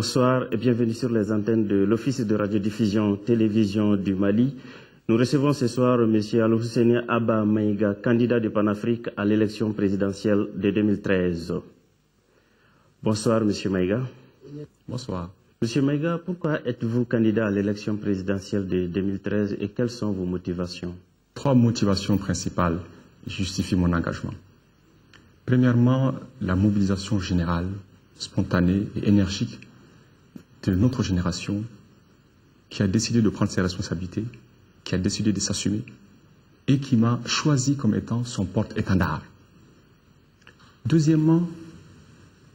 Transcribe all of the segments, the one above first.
Bonsoir et bienvenue sur les antennes de l'Office de radiodiffusion télévision du Mali. Nous recevons ce soir M. Al-Husseini Abba Maïga, candidat de Panafrique à l'élection présidentielle de 2013. Bonsoir M. Maïga. Bonsoir. M. Maïga, pourquoi êtes-vous candidat à l'élection présidentielle de 2013 et quelles sont vos motivations? 3 motivations principales justifient mon engagement. Premièrement, la mobilisation générale, spontanée et énergique de notre génération qui a décidé de prendre ses responsabilités, qui a décidé de s'assumer et qui m'a choisi comme étant son porte-étendard. Deuxièmement,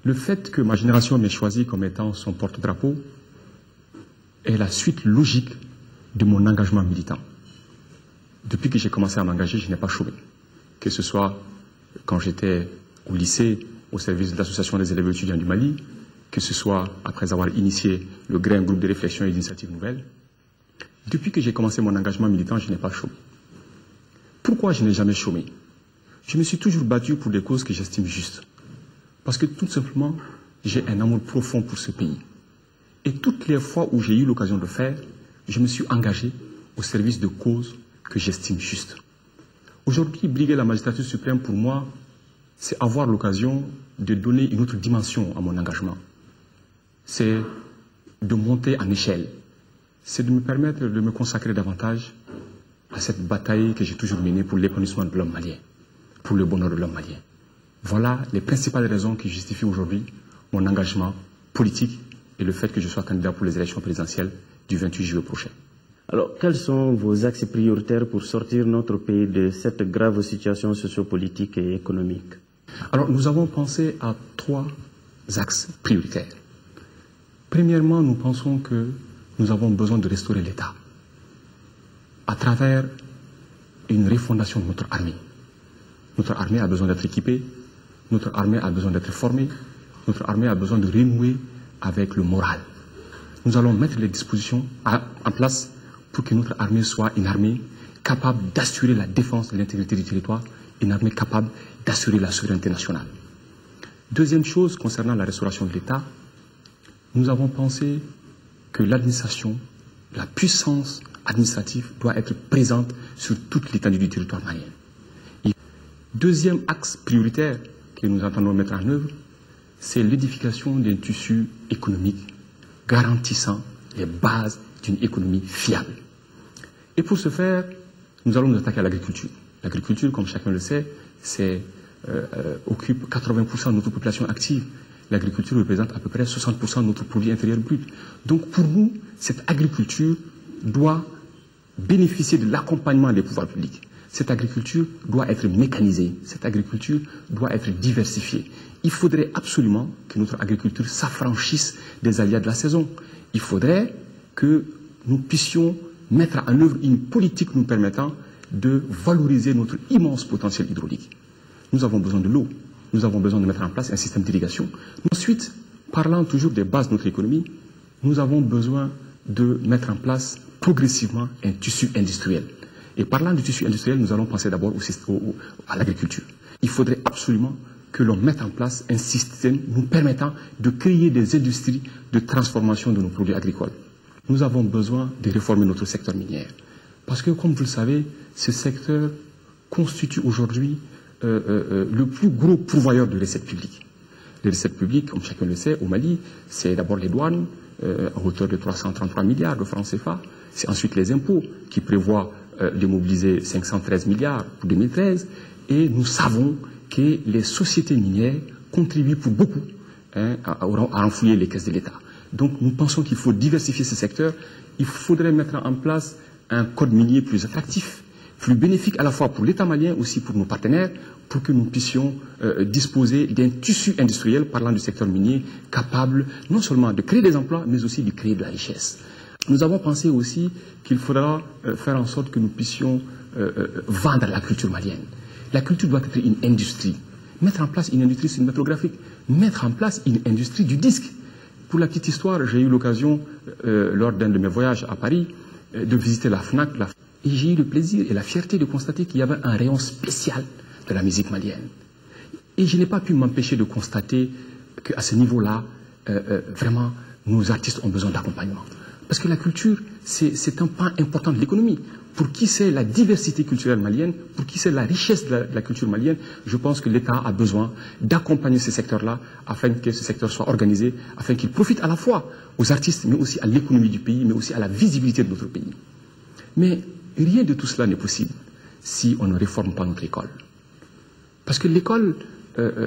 le fait que ma génération m'ait choisi comme étant son porte-drapeau est la suite logique de mon engagement militant. Depuis que j'ai commencé à m'engager, je n'ai pas chômé. Que ce soit quand j'étais au lycée, au service de l'Association des élèves étudiants du Mali, que ce soit après avoir initié le GRAIN, groupe de réflexion et d'initiatives nouvelles. Depuis que j'ai commencé mon engagement militant, je n'ai pas chômé. Pourquoi je n'ai jamais chômé? Je me suis toujours battu pour des causes que j'estime justes. Parce que tout simplement, j'ai un amour profond pour ce pays. Et toutes les fois où j'ai eu l'occasion de le faire, je me suis engagé au service de causes que j'estime justes. Aujourd'hui, briguer la magistrature suprême, pour moi, c'est avoir l'occasion de donner une autre dimension à mon engagement. C'est de monter en échelle. C'est de me permettre de me consacrer davantage à cette bataille que j'ai toujours menée pour l'épanouissement de l'homme malien, pour le bonheur de l'homme malien. Voilà les principales raisons qui justifient aujourd'hui mon engagement politique et le fait que je sois candidat pour les élections présidentielles du 28 juillet prochain. Alors, quels sont vos axes prioritaires pour sortir notre pays de cette grave situation sociopolitique et économique? Alors, nous avons pensé à 3 axes prioritaires. Premièrement, nous pensons que nous avons besoin de restaurer l'État à travers une refondation de notre armée. Notre armée a besoin d'être équipée, notre armée a besoin d'être formée, notre armée a besoin de renouer avec le moral. Nous allons mettre les dispositions en place pour que notre armée soit une armée capable d'assurer la défense de l'intégrité du territoire, une armée capable d'assurer la souveraineté nationale. Deuxième chose, concernant la restauration de l'État, nous avons pensé que l'administration, la puissance administrative doit être présente sur toute l'étendue du territoire malien. Et deuxième axe prioritaire que nous entendons mettre en œuvre, c'est l'édification d'un tissu économique garantissant les bases d'une économie fiable. Et pour ce faire, nous allons nous attaquer à l'agriculture. L'agriculture, comme chacun le sait, occupe 80% de notre population active. L'agriculture représente à peu près 60% de notre produit intérieur brut. Donc pour nous, cette agriculture doit bénéficier de l'accompagnement des pouvoirs publics. Cette agriculture doit être mécanisée, cette agriculture doit être diversifiée. Il faudrait absolument que notre agriculture s'affranchisse des aléas de la saison. Il faudrait que nous puissions mettre en œuvre une politique nous permettant de valoriser notre immense potentiel hydraulique. Nous avons besoin de l'eau, nous avons besoin de mettre en place un système d'irrigation. Ensuite, parlant toujours des bases de notre économie, nous avons besoin de mettre en place progressivement un tissu industriel. Et parlant du tissu industriel, nous allons penser d'abord à l'agriculture. Il faudrait absolument que l'on mette en place un système nous permettant de créer des industries de transformation de nos produits agricoles. Nous avons besoin de réformer notre secteur minier. Parce que, comme vous le savez, ce secteur constitue aujourd'hui le plus gros pourvoyeur de recettes publiques. Les recettes publiques, comme chacun le sait, au Mali, c'est d'abord les douanes, à hauteur de 333 milliards de francs CFA. C'est ensuite les impôts qui prévoient de mobiliser 513 milliards pour 2013. Et nous savons que les sociétés minières contribuent pour beaucoup à renflouer les caisses de l'État. Donc nous pensons qu'il faut diversifier ce secteur. Il faudrait mettre en place un code minier plus attractif, plus bénéfique à la fois pour l'État malien, aussi pour nos partenaires, pour que nous puissions disposer d'un tissu industriel, parlant du secteur minier, capable non seulement de créer des emplois, mais aussi de créer de la richesse. Nous avons pensé aussi qu'il faudra faire en sorte que nous puissions vendre la culture malienne. La culture doit être une industrie. Mettre en place une industrie cinématographique, mettre en place une industrie du disque. Pour la petite histoire, j'ai eu l'occasion, lors d'un de mes voyages à Paris, de visiter la FNAC. Et j'ai eu le plaisir et la fierté de constater qu'il y avait un rayon spécial de la musique malienne. Et je n'ai pas pu m'empêcher de constater qu'à ce niveau-là, vraiment, nos artistes ont besoin d'accompagnement. Parce que la culture, c'est un pan important de l'économie. Pour qui c'est la diversité culturelle malienne, pour qui c'est la richesse de la culture malienne, je pense que l'État a besoin d'accompagner ces secteurs-là afin que ce secteur soit organisé, afin qu'il profite à la fois aux artistes, mais aussi à l'économie du pays, mais aussi à la visibilité de notre pays. Mais rien de tout cela n'est possible si on ne réforme pas notre école. Parce que l'école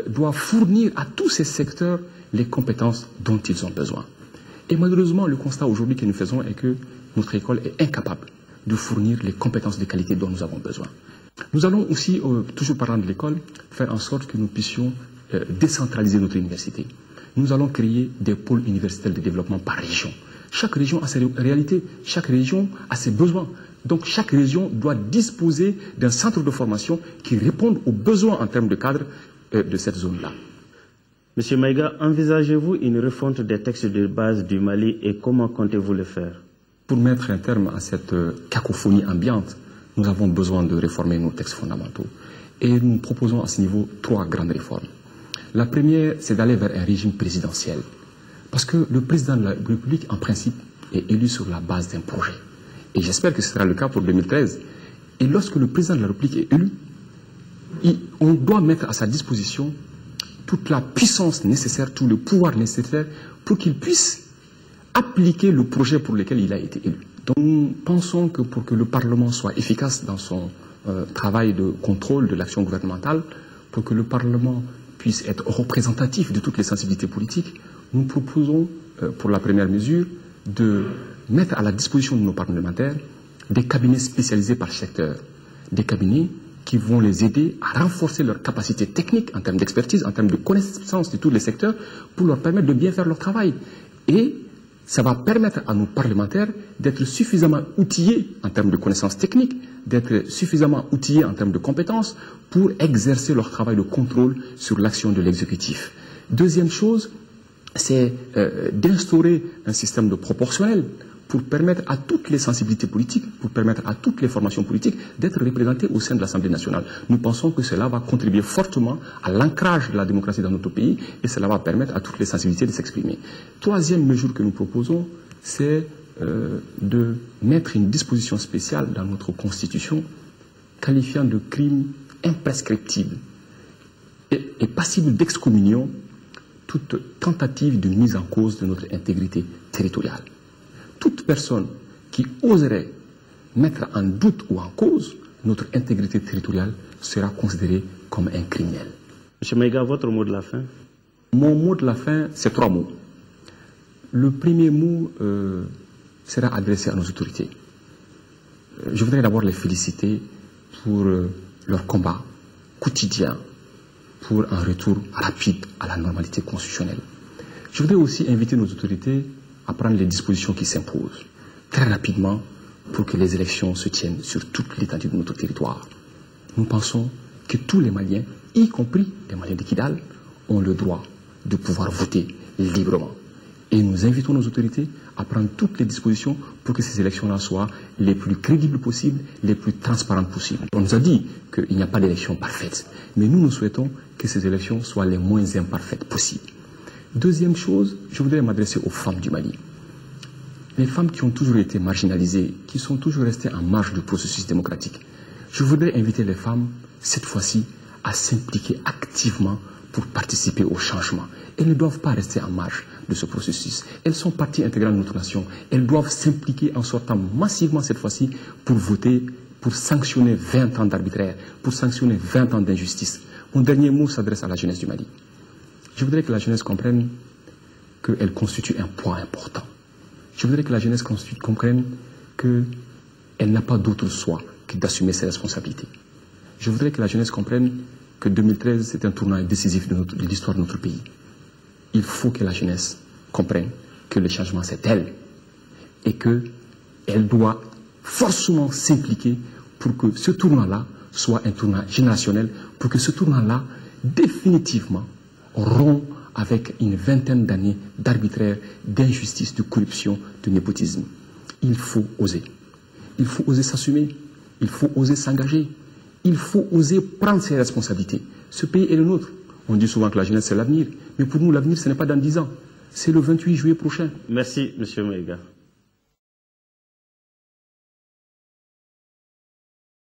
doit fournir à tous ces secteurs les compétences dont ils ont besoin. Et malheureusement, le constat aujourd'hui que nous faisons est que notre école est incapable de fournir les compétences de qualité dont nous avons besoin. Nous allons aussi, toujours parlant de l'école, faire en sorte que nous puissions décentraliser notre université. Nous allons créer des pôles universitaires de développement par région. Chaque région a ses réalités, chaque région a ses besoins. Donc chaque région doit disposer d'un centre de formation qui réponde aux besoins en termes de cadre de cette zone-là. Monsieur Maïga, envisagez-vous une refonte des textes de base du Mali et comment comptez-vous le faire? Pour mettre un terme à cette cacophonie ambiante, nous avons besoin de réformer nos textes fondamentaux. Et nous proposons à ce niveau 3 grandes réformes. La première, c'est d'aller vers un régime présidentiel. Parce que le président de la République, en principe, est élu sur la base d'un projet. Et j'espère que ce sera le cas pour 2013. Et lorsque le président de la République est élu, on doit mettre à sa disposition toute la puissance nécessaire, tout le pouvoir nécessaire pour qu'il puisse appliquer le projet pour lequel il a été élu. Donc nous pensons que pour que le Parlement soit efficace dans son travail de contrôle de l'action gouvernementale, pour que le Parlement puisse être représentatif de toutes les sensibilités politiques, nous proposons pour la première mesure de mettre à la disposition de nos parlementaires des cabinets spécialisés par secteur, des cabinets qui vont les aider à renforcer leurs capacités techniques en termes d'expertise, en termes de connaissance de tous les secteurs, pour leur permettre de bien faire leur travail. Et ça va permettre à nos parlementaires d'être suffisamment outillés en termes de connaissances techniques, d'être suffisamment outillés en termes de compétences pour exercer leur travail de contrôle sur l'action de l'exécutif. Deuxième chose, c'est d'instaurer un système de proportionnel pour permettre à toutes les sensibilités politiques, pour permettre à toutes les formations politiques d'être représentées au sein de l'Assemblée nationale. Nous pensons que cela va contribuer fortement à l'ancrage de la démocratie dans notre pays et cela va permettre à toutes les sensibilités de s'exprimer. Troisième mesure que nous proposons, c'est de mettre une disposition spéciale dans notre Constitution qualifiant de crime imprescriptible et passible d'excommunion toute tentative de mise en cause de notre intégrité territoriale. Toute personne qui oserait mettre en doute ou en cause notre intégrité territoriale sera considérée comme un criminel. Monsieur Maïga, votre mot de la fin? Mon mot de la fin, c'est 3 mots. Le premier mot sera adressé à nos autorités. Je voudrais d'abord les féliciter pour leur combat quotidien pour un retour rapide à la normalité constitutionnelle. Je voudrais aussi inviter nos autorités à prendre les dispositions qui s'imposent très rapidement pour que les élections se tiennent sur toute l'étendue de notre territoire. Nous pensons que tous les Maliens, y compris les Maliens de Kidal, ont le droit de pouvoir voter librement. Et nous invitons nos autorités à prendre toutes les dispositions pour que ces élections-là soient les plus crédibles possibles, les plus transparentes possibles. On nous a dit qu'il n'y a pas d'élection parfaite, mais nous souhaitons que ces élections soient les moins imparfaites possibles. Deuxième chose, je voudrais m'adresser aux femmes du Mali. Les femmes qui ont toujours été marginalisées, qui sont toujours restées en marge du processus démocratique. Je voudrais inviter les femmes, cette fois-ci, à s'impliquer activement pour participer au changement. Elles ne doivent pas rester en marge de ce processus. Elles sont partie intégrante de notre nation. Elles doivent s'impliquer en sortant massivement cette fois-ci pour voter, pour sanctionner 20 ans d'arbitraire, pour sanctionner 20 ans d'injustice. Mon dernier mot s'adresse à la jeunesse du Mali. Je voudrais que la jeunesse comprenne qu'elle constitue un point important. Je voudrais que la jeunesse comprenne qu'elle n'a pas d'autre choix que d'assumer ses responsabilités. Je voudrais que la jeunesse comprenne que 2013, c'est un tournant décisif de l'histoire de notre pays. Il faut que la jeunesse comprenne que le changement, c'est elle. Et qu'elle doit forcément s'impliquer pour que ce tournant-là soit un tournant générationnel, pour que ce tournant-là, définitivement, rompt avec une vingtaine d'années d'arbitraire, d'injustice, de corruption, de népotisme. Il faut oser. Il faut oser s'assumer. Il faut oser s'engager. Il faut oser prendre ses responsabilités. Ce pays est le nôtre. On dit souvent que la jeunesse, c'est l'avenir. Mais pour nous, l'avenir, ce n'est pas dans 10 ans. c'est le 28 juillet prochain. Merci, M. Maïga.